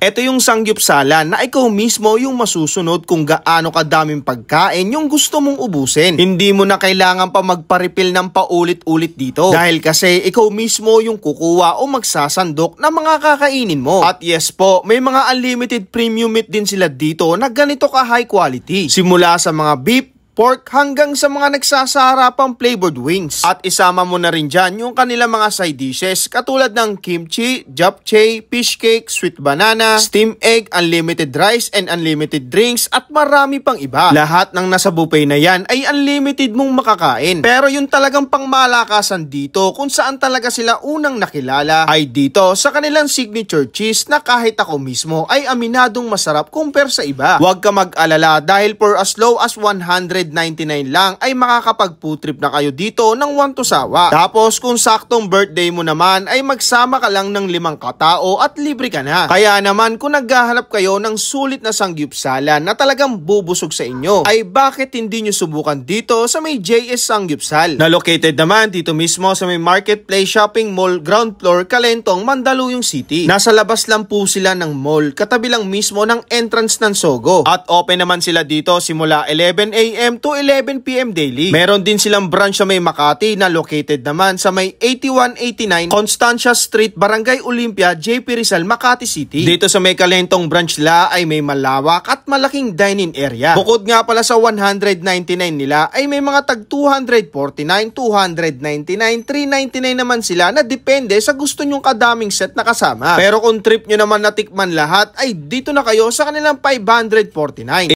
Ito yung sangyupsalan na ikaw mismo yung masusunod kung gaano kadaming pagkain yung gusto mong ubusin. Hindi mo na kailangan pa magpa-refill ng paulit-ulit dito. Dahil kasi ikaw mismo yung kukuha o magsasandok na mga kakainin mo. At yes po, may mga unlimited premium meat din sila dito na ganito ka high quality. Simula sa mga beef, pork hanggang sa mga nagsasarapang flavored wings. At isama mo na rin dyan yung kanilang mga side dishes katulad ng kimchi, japchae, fish cake, sweet banana, steamed egg, unlimited rice and unlimited drinks at marami pang iba. Lahat ng nasa buffet na yan ay unlimited mong makakain. Pero yung talagang pangmalakasan dito kung saan talaga sila unang nakilala ay dito sa kanilang signature cheese na kahit ako mismo ay aminadong masarap compare sa iba. Huwag ka mag-alala dahil for as low as 199 lang ay makakapag-food trip na kayo dito ng 1 to sawa. Tapos kung saktong birthday mo naman ay magsama ka lang ng 5 katao at libre ka na. Kaya naman kung naghahanap kayo ng sulit na sangyupsalan na talagang bubusog sa inyo ay bakit hindi nyo subukan dito sa may JS Sangyupsal na located naman dito mismo sa may Marketplace Shopping Mall ground floor Calentong, Mandaluyong City. Nasa labas lang po sila ng mall katabi lang mismo ng entrance ng Sogo at open naman sila dito simula 11 AM to 11 PM daily. Meron din silang branch sa may Makati na located naman sa may 8189 Constancia Street, Barangay Olympia, JP Rizal, Makati City. Dito sa may Calentong branch nila ay may malawak at malaking dining area. Bukod nga pala sa 199 nila ay may mga tag 249, 299, 399 naman sila na depende sa gusto nyong kadaming set na kasama. Pero kung trip nyo naman natikman lahat ay dito na kayo sa kanilang 549.